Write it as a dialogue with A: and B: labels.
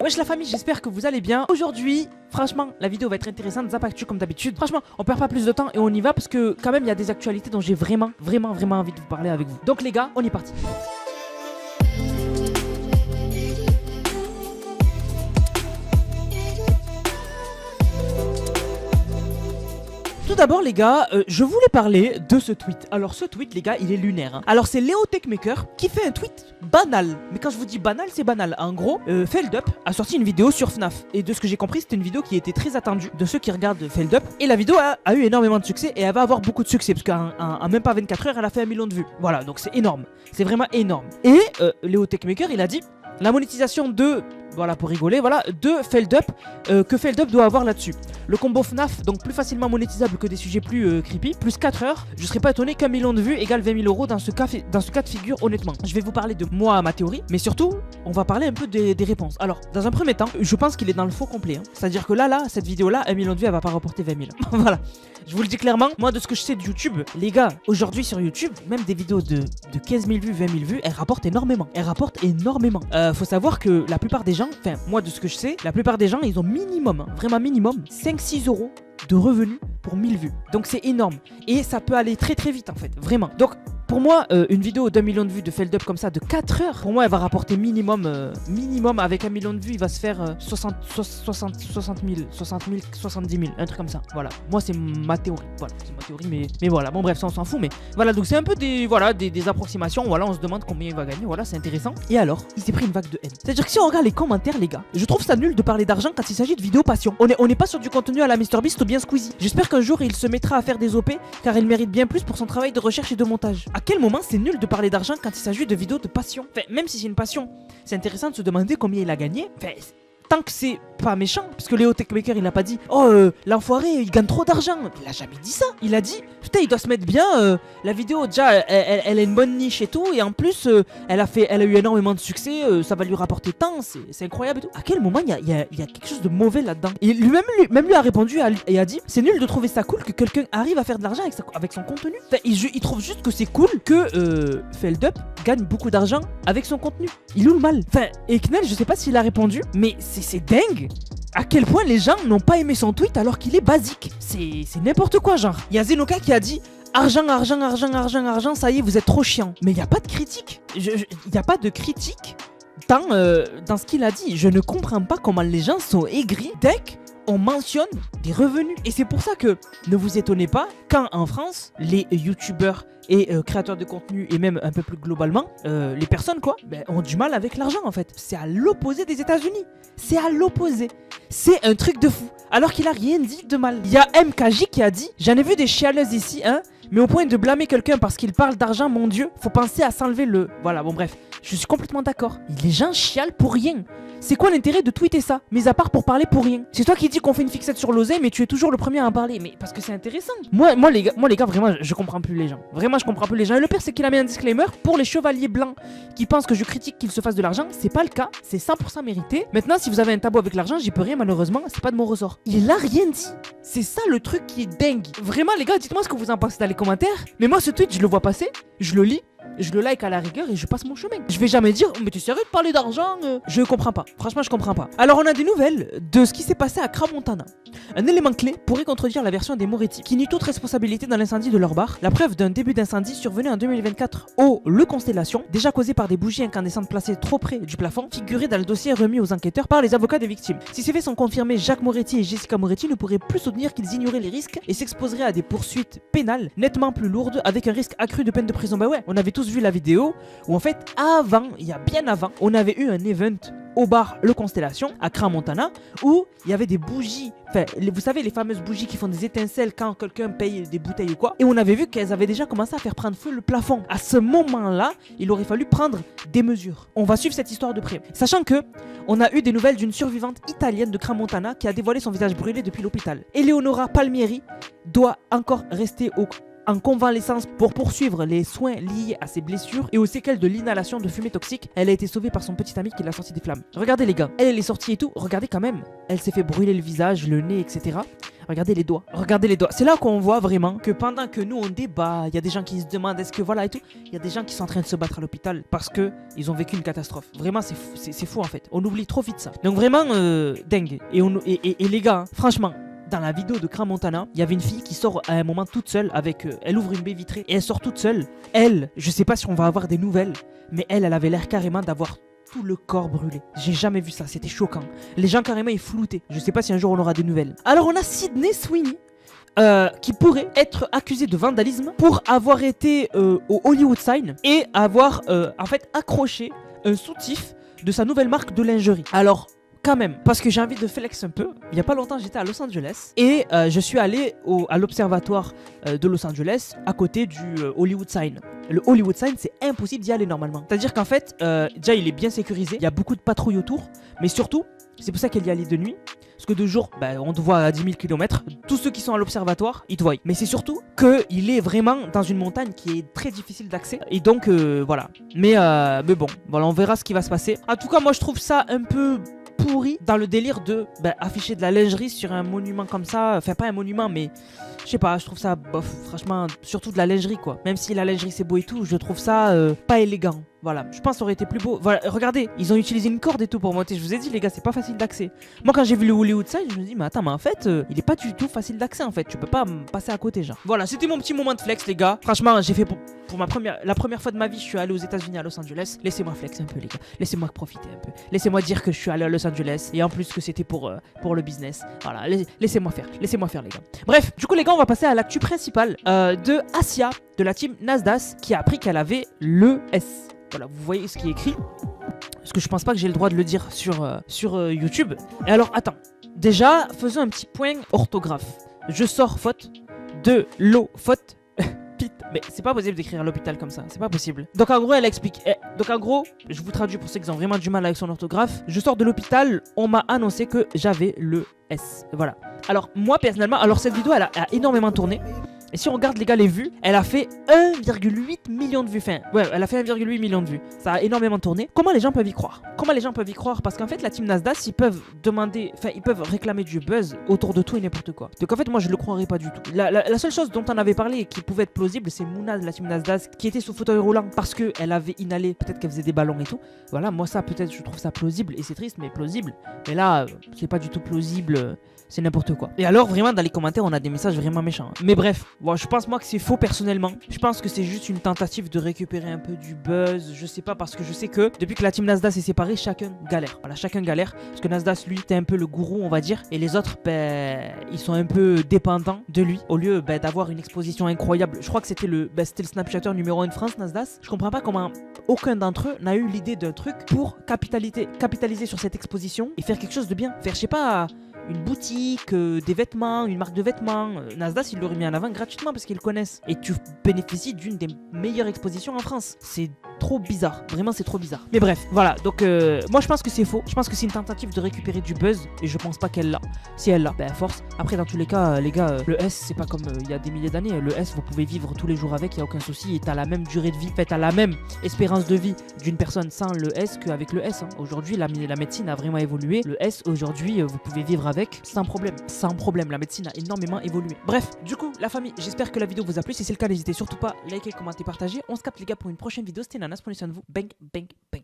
A: Wesh la famille, j'espère que vous allez bien. Aujourd'hui, franchement, la vidéo va être intéressante, Zap Actu comme d'habitude. Franchement, on perd pas plus de temps et on y va parce que quand même il y a des actualités dont j'ai vraiment envie de vous parler avec vous. Donc les gars, on est parti. Tout d'abord les gars, je voulais parler de ce tweet. Alors ce tweet les gars, il est lunaire hein. Alors c'est Léo Techmaker qui fait un tweet banal. Mais quand je vous dis banal, c'est banal. En gros, Feldup a sorti une vidéo sur FNAF. Et de ce que j'ai compris, c'était une vidéo qui était très attendue de ceux qui regardent Feldup. Et la vidéo a eu énormément de succès et elle va avoir beaucoup de succès. Parce qu'en même pas 24 heures, elle a fait 1 million de vues. Voilà, donc c'est énorme. C'est vraiment énorme. Et Léo Techmaker, il a dit la monétisation de... Voilà, pour rigoler, voilà, de Feldup, que Feldup doit avoir là-dessus. Le combo FNAF, donc plus facilement monétisable que des sujets plus creepy, plus 4 heures. Je serais pas étonné qu'1 million de vues égale 20 000 euros dans ce cas de figure, honnêtement. Je vais vous parler de moi, ma théorie, mais surtout, on va parler un peu des réponses. Alors, dans un premier temps, je pense qu'il est dans le faux complet. Hein. C'est-à-dire que là, cette vidéo-là, 1 million de vues, elle va pas rapporter 20 000. Voilà. Je vous le dis clairement, moi, de ce que je sais de YouTube, les gars, aujourd'hui sur YouTube, même des vidéos de 15 000 vues, 20 000 vues, elles rapportent énormément. Elles rapportent énormément. Faut savoir que la plupart des gens, enfin, moi, de ce que je sais, la plupart des gens, ils ont minimum, hein, vraiment minimum, 5-6 euros de revenus pour 1000 vues. Donc c'est énorme. Et ça peut aller très vite en fait, vraiment. Donc pour moi, une vidéo d'1 million de vues de Feldup comme ça de 4 heures, pour moi elle va rapporter minimum avec 1 million de vues, il va se faire 60 000, 70 000, un truc comme ça. Voilà, moi c'est ma théorie. Voilà, c'est ma théorie, mais voilà, bon bref, ça on s'en fout. Mais voilà, donc c'est un peu des approximations. Voilà, on se demande combien il va gagner. Voilà, c'est intéressant. Et alors, il s'est pris une vague de haine. C'est-à-dire que si on regarde les commentaires, les gars, je trouve ça nul de parler d'argent quand il s'agit de vidéos passion. On n'est pas sur du contenu à la MrBeast ou bien Squeezie. J'espère qu'un jour il se mettra à faire des OP car il mérite bien plus pour son travail de recherche et de montage. À quel moment c'est nul de parler d'argent quand il s'agit de vidéos de passion? Enfin, même si c'est une passion, c'est intéressant de se demander combien il a gagné. Enfin, tant que c'est pas méchant, parce que Léo Techmaker il a pas dit oh l'enfoiré il gagne trop d'argent, il a jamais dit ça. Il a dit putain il doit se mettre bien, la vidéo déjà elle a une bonne niche et tout, et en plus elle a eu énormément de succès, ça va lui rapporter tant, c'est incroyable et tout. À quel moment il y a quelque chose de mauvais là-dedans? Et même lui a répondu et a dit c'est nul de trouver ça cool que quelqu'un arrive à faire de l'argent avec son contenu. Enfin, il trouve juste que c'est cool que Feldup gagne beaucoup d'argent avec son contenu. Il est où le mal? Enfin, et Knell, je sais pas s'il a répondu, mais c'est dingue à quel point les gens n'ont pas aimé son tweet alors qu'il est basique. C'est n'importe quoi, genre. Il y a Zenoka qui a dit argent, ça y est, vous êtes trop chiant. Mais il n'y a pas de critique. Il n'y a pas de critique dans ce qu'il a dit. Je ne comprends pas comment les gens sont aigris dès qu'on mentionne des revenus. Et c'est pour ça que ne vous étonnez pas quand en France, les youtubeurs et créateurs de contenu et même un peu plus globalement, les personnes quoi, ont du mal avec l'argent en fait. C'est à l'opposé des États-Unis. C'est à l'opposé. C'est un truc de fou. Alors qu'il a rien dit de mal. Il y a MKJ qui a dit j'en ai vu des chialeuses ici, hein, mais au point de blâmer quelqu'un parce qu'il parle d'argent, mon dieu, faut penser à s'enlever le... Voilà, bon bref, je suis complètement d'accord. Les gens chialent pour rien. C'est quoi l'intérêt de tweeter ça, mis à part pour parler pour rien? C'est toi qui dis qu'on fait une fixette sur l'oseille, mais tu es toujours le premier à en parler. Mais parce que c'est intéressant. Moi les gars, vraiment, je comprends plus les gens. Vraiment, je comprends plus les gens. Et le pire, c'est qu'il a mis un disclaimer pour les chevaliers blancs qui pensent que je critique qu'ils se fassent de l'argent. C'est pas le cas. C'est 100% mérité. Maintenant, si vous avez un tabou avec l'argent, j'y peux rien, malheureusement. C'est pas de mon ressort. Il a rien dit. C'est ça le truc qui est dingue. Vraiment, les gars, dites-moi ce que vous en pensez dans les commentaires. Mais moi, ce tweet, je le vois passer, je le lis, je le like à la rigueur et je passe mon chemin. Je vais jamais dire mais t'es sérieux de parler d'argent? Je comprends pas. Franchement, je comprends pas. Alors, on a des nouvelles de ce qui s'est passé à Crans-Montana. Un élément clé pourrait contredire la version des Moretti, qui nie toute responsabilité dans l'incendie de leur bar. La preuve d'un début d'incendie survenu en 2024 au Le Constellation, déjà causé par des bougies incandescentes placées trop près du plafond, figurait dans le dossier remis aux enquêteurs par les avocats des victimes. Si ces faits sont confirmés, Jacques Moretti et Jessica Moretti ne pourraient plus soutenir qu'ils ignoraient les risques et s'exposeraient à des poursuites pénales nettement plus lourdes avec un risque accru de peine de prison. Bah ouais, on avait tous vu la vidéo où en fait il y a bien avant, on avait eu un event au bar Le Constellation à Crans-Montana où il y avait des bougies, enfin vous savez les fameuses bougies qui font des étincelles quand quelqu'un paye des bouteilles ou quoi, et on avait vu qu'elles avaient déjà commencé à faire prendre feu le plafond. À ce moment-là, il aurait fallu prendre des mesures. On va suivre cette histoire de près, sachant que on a eu des nouvelles d'une survivante italienne de Crans-Montana qui a dévoilé son visage brûlé depuis l'hôpital. Eleonora Palmieri doit encore rester en convalescence pour poursuivre les soins liés à ses blessures et aux séquelles de l'inhalation de fumée toxique. Elle a été sauvée par son petit ami qui l'a sortie des flammes. Regardez les gars, elle est sortie et tout, regardez quand même. Elle s'est fait brûler le visage, le nez, etc. Regardez les doigts. Regardez les doigts. C'est là qu'on voit vraiment que pendant que nous on débat, il y a des gens qui se demandent est-ce que voilà et tout. Il y a des gens qui sont en train de se battre à l'hôpital parce que ils ont vécu une catastrophe. Vraiment, c'est fou en fait. On oublie trop vite ça. Donc vraiment dingue. Et les gars, hein, franchement. Dans la vidéo de Cran Montana, il y avait une fille qui sort à un moment toute seule avec... elle ouvre une baie vitrée et elle sort toute seule. Elle, je sais pas si on va avoir des nouvelles, mais elle avait l'air carrément d'avoir tout le corps brûlé. J'ai jamais vu ça, c'était choquant. Les gens carrément ils floutaient. Je sais pas si un jour on aura des nouvelles. Alors on a Sydney Sweeney. Qui pourrait être accusé de vandalisme pour avoir été au Hollywood Sign et avoir en fait accroché un soutif de sa nouvelle marque de lingerie. Alors quand même, parce que j'ai envie de flex un peu. Il y a pas longtemps, j'étais à Los Angeles et je suis allé à l'observatoire de Los Angeles à côté du Hollywood Sign. Le Hollywood Sign, c'est impossible d'y aller normalement. C'est-à-dire qu'en fait, déjà il est bien sécurisé, il y a beaucoup de patrouilles autour, mais surtout, c'est pour ça qu'elle y allait de nuit. Parce que de jour, on te voit à 10 000 km. Tous ceux qui sont à l'observatoire, ils te voient. Mais c'est surtout qu'il est vraiment dans une montagne qui est très difficile d'accès. Et donc, voilà. Mais bon, voilà, on verra ce qui va se passer. En tout cas, moi, je trouve ça un peu pourri dans le délire de afficher de la lingerie sur un monument comme ça. Enfin, pas un monument, mais je sais pas, je trouve ça bof. Franchement, surtout de la lingerie, quoi. Même si la lingerie c'est beau et tout, je trouve ça pas élégant. Voilà, je pense que ça aurait été plus beau. Voilà, regardez, ils ont utilisé une corde et tout pour monter. Je vous ai dit, les gars, c'est pas facile d'accès. Moi, quand j'ai vu le Hollywood Sign, je me dis, mais attends, mais en fait, il est pas du tout facile d'accès en fait. Tu peux pas passer à côté, genre. Voilà, c'était mon petit moment de flex, les gars. Franchement, j'ai fait pour la première fois de ma vie, je suis allé aux États-Unis à Los Angeles. Laissez-moi flex un peu, les gars. Laissez-moi profiter un peu. Laissez-moi dire que je suis allé à Los Angeles et en plus que c'était pour le business. Voilà, laissez-moi faire, les gars. Bref, du coup, les gars, on va passer à l'actu principale de Asia de la team Nasdaq qui a appris qu'elle avait le S. Voilà, vous voyez ce qui est écrit. Parce que je pense pas que j'ai le droit de le dire sur YouTube. Et alors, attends. Déjà, faisons un petit point orthographe. Je sors faute de l'eau faute. Mais c'est pas possible d'écrire à l'hôpital comme ça. C'est pas possible. Donc en gros, elle explique. Donc en gros, je vous traduis pour ceux qui ont vraiment du mal avec son orthographe. Je sors de l'hôpital. On m'a annoncé que j'avais le S. Voilà. Alors moi personnellement, alors cette vidéo, elle a énormément tourné. Et si on regarde les gars les vues, elle a fait 1,8 million de vues. Enfin, ouais, elle a fait 1,8 million de vues. Ça a énormément tourné. Comment les gens peuvent y croire? Parce qu'en fait, la team Nasdaq, ils peuvent demander, enfin, ils peuvent réclamer du buzz autour de tout et n'importe quoi. Donc en fait, moi, je le croirais pas du tout. La seule chose dont on avait parlé et qui pouvait être plausible, c'est Mouna de la team Nasdaq qui était sous fauteuil roulant parce qu'elle avait inhalé, peut-être qu'elle faisait des ballons et tout. Voilà, moi ça, peut-être, je trouve ça plausible et c'est triste, mais plausible. Mais là, c'est pas du tout plausible. C'est n'importe quoi. Et alors, vraiment, dans les commentaires, on a des messages vraiment méchants. Mais bref, bon, je pense moi que c'est faux personnellement. Je pense que c'est juste une tentative de récupérer un peu du buzz. Je sais pas, parce que je sais que depuis que la team Nasdaq s'est séparée, chacun galère. Voilà, chacun galère. Parce que Nasdaq, lui, c'était un peu le gourou, on va dire. Et les autres, ils sont un peu dépendants de lui. Au lieu d'avoir une exposition incroyable. Je crois que c'était le Snapchatter numéro 1 de France, Nasdaq. Je comprends pas comment aucun d'entre eux n'a eu l'idée d'un truc pour capitaliser sur cette exposition et faire quelque chose de bien. Faire, je sais pas, une boutique, des vêtements, une marque de vêtements. Nasdaq, il l'aurait mis en avant gratuitement parce qu'ils le connaissent. Et tu bénéficies d'une des meilleures expositions en France. C'est trop bizarre. Vraiment, c'est trop bizarre. Mais bref, voilà. Donc, moi, je pense que c'est faux. Je pense que c'est une tentative de récupérer du buzz. Et je pense pas qu'elle l'a. Si elle l'a, force. Après, dans tous les cas, les gars, le S, c'est pas comme il y a des milliers d'années. Le S, vous pouvez vivre tous les jours avec. Il n'y a aucun souci. Et t'as la même durée de vie. En fait, t'as la même espérance de vie d'une personne sans le S qu'avec le S. Hein. Aujourd'hui, la médecine a vraiment évolué. Le S, aujourd'hui, vous pouvez vivre avec sans problème. Sans problème. La médecine a énormément évolué. Bref, du coup, la famille, j'espère que la vidéo vous a plu. Si c'est le cas, n'hésitez surtout pas à liker, commenter, partager. On se capte, les gars, pour une prochaine vidéo. C'était Nanas, prenez soin de vous. Bang, bang, bang.